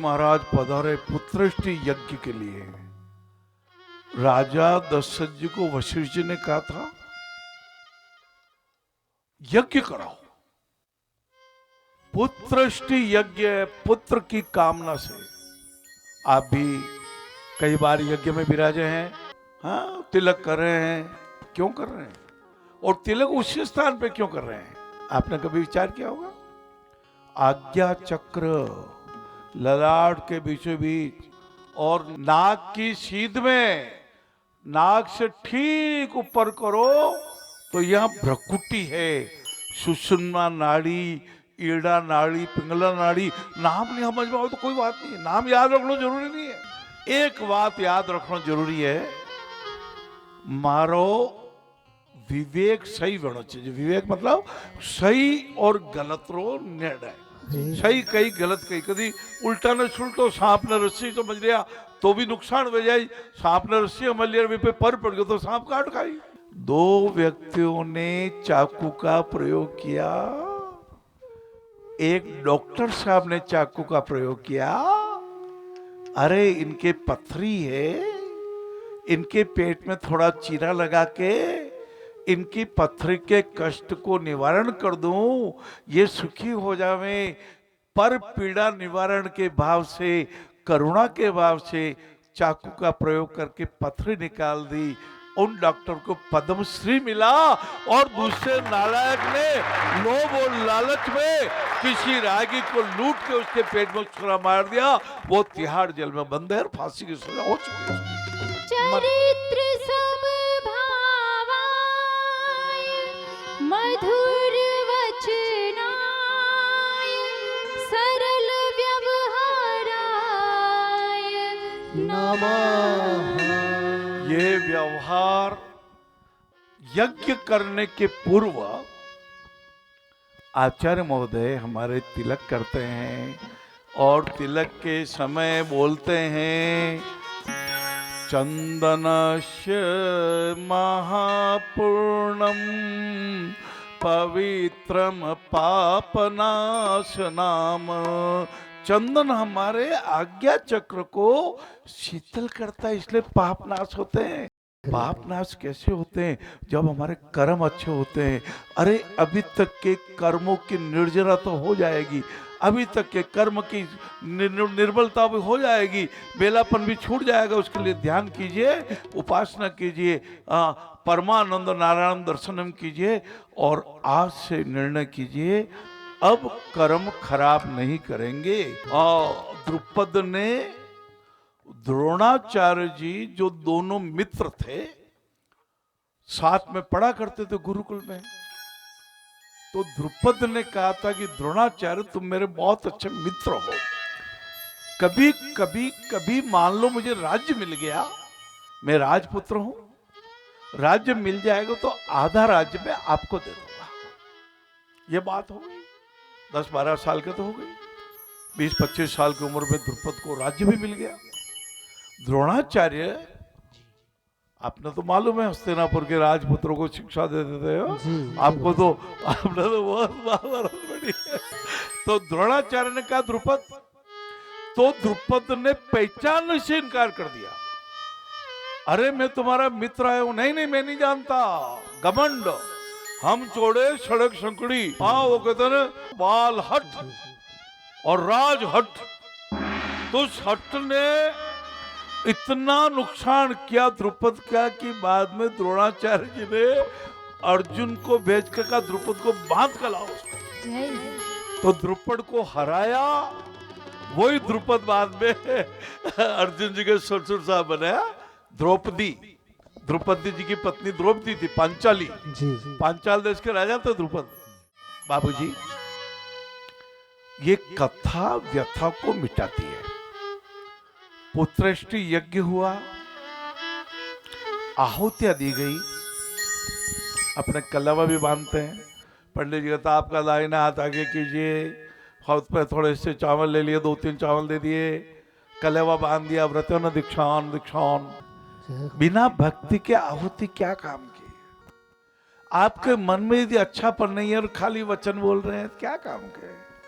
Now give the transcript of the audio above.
महाराज पधारे पुत्रष्टि यज्ञ के लिए। राजा दशरथ जी को वशिष्ठ जी ने कहा था यज्ञ कराओ, पुत्रष्टि यज्ञ, पुत्र की कामना से। आप भी कई बार यज्ञ में विराजे हैं, हाँ, तिलक कर रहे हैं, क्यों कर रहे हैं और तिलक उसी स्थान पे क्यों कर रहे हैं, आपने कभी विचार किया होगा? आज्ञा चक्र ललाट के बीचों बीच और नाक की सीध में, नाक से ठीक ऊपर करो तो यहां भ्रकुटी है, सुषुम्ना नाड़ी, ईड़ा नाड़ी, पिंगला नाड़ी। नाम नहीं समझ में आओ तो कोई बात नहीं है, नाम याद रखना जरूरी नहीं है। एक बात याद रखना जरूरी है, मारो विवेक सही होना चाहिए। विवेक मतलब सही और गलत रो निर्णय, सही कही गलत कही। कभी उल्टा न छुलटो, सांप ने रस्सी समझ लिया तो भी नुकसान हो जाए, सांप ने रस्सी समझ लिया वे पे पर पड़ गया तो सांप काट खाई। दो व्यक्तियों ने चाकू का प्रयोग किया, एक डॉक्टर साहब ने चाकू का प्रयोग किया। अरे इनके पथरी है, इनके पेट में थोड़ा चीरा लगा के इनकी पथरी के कष्ट को निवारण कर दूं, ये सुखी हो जावे। पर पीड़ा निवारण के भाव से, करुणा के भाव से चाकू का प्रयोग करके पथरी निकाल दी। उन डॉक्टर को पद्मश्री मिला और दूसरे नालायक ने लोभ और लालच में किसी रागी को लूट के उसके पेट में छुरा मार दिया। वो तिहाड़ जेल में बंद है और फांसी की सजा हो चुकी है। चरित्र सब भावाय मधुर वचनाय सरल व्यवहाराय नमः। ये व्यवहार यज्ञ करने के पूर्व आचार्य महोदय हमारे तिलक करते हैं और तिलक के समय बोलते हैं चंदनस्य महापूर्णम पवित्रम पापनाशनाम। चंदन हमारे आज्ञा चक्र को शीतल करता है, इसलिए पाप नाश होते हैं। पाप नाश कैसे होते हैं? जब हमारे कर्म अच्छे होते हैं। अरे अभी तक के कर्मों की निर्जरा तो हो जाएगी, अभी तक के कर्म की निर्बलता भी हो जाएगी, बेलापन भी छूट जाएगा। उसके लिए ध्यान कीजिए, उपासना कीजिए, परमानंद नारायण दर्शनम कीजिए और आज से निर्णय कीजिए अब कर्म खराब नहीं करेंगे। द्रुपद ने द्रोणाचार्य जी जो दोनों मित्र थे, साथ में पढ़ा करते थे गुरुकुल में, तो द्रुपद ने कहा था कि द्रोणाचार्य तुम मेरे बहुत अच्छे मित्र हो, कभी कभी कभी मान लो मुझे राज्य मिल गया, मैं राजपुत्र हूं, राज्य मिल जाएगा तो आधा राज्य मैं आपको दे दूंगा। ये बात हो गई, 10-12 साल के तो हो गई, 20-25 साल की उम्र में द्रुपद को राज्य भी मिल गया। द्रोणाचार्य, आपने तो मालूम है हस्तिनापुर के राजपुत्रों को शिक्षा दे देते हो, आपको तो आपने तो बहुत बड़ी है। तो द्रोणाचार्य ने कहा द्रुपद, तो द्रुपद ने पहचानने से इनकार कर दिया। अरे मैं तुम्हारा मित्र आया हूं, नहीं नहीं मैं नहीं जानता, घमंड, हम छोड़े सड़क संकड़ी। हाँ वो कहते ना बाल हट और राज हट। तो उस हट ने इतना नुकसान किया द्रुपद का कि बाद में द्रोणाचार्य जी ने अर्जुन को भेज कर कहा द्रुपद को बांध कर लाओ। तो द्रुपद को हराया, वही द्रुपद बाद में अर्जुन जी के ससुर साहब बनाया द्रौपदी। द्रौपदी जी की पत्नी द्रौपदी थी, पांचाली, पांचाल देश के राजा थे द्रुपद। बाबूजी, ये कथा व्यथा को मिटाती है। पुत्रष्टि यज्ञ हुआ, आहुतियां दी गई, अपने कलवा भी बांधते हैं। पंडित जी कहता आपका दाहिना हाथ आगे कीजिए, हाथ पे थोड़े से चावल ले लिए, 2-3 चावल दे दिए, कलवा बांध दिया, व्रतन दीक्षान दीक्षान। बिना भक्ति के आहुति क्या काम की? आपके मन में यदि अच्छापन नहीं है और खाली वचन बोल रहे हैं क्या काम के?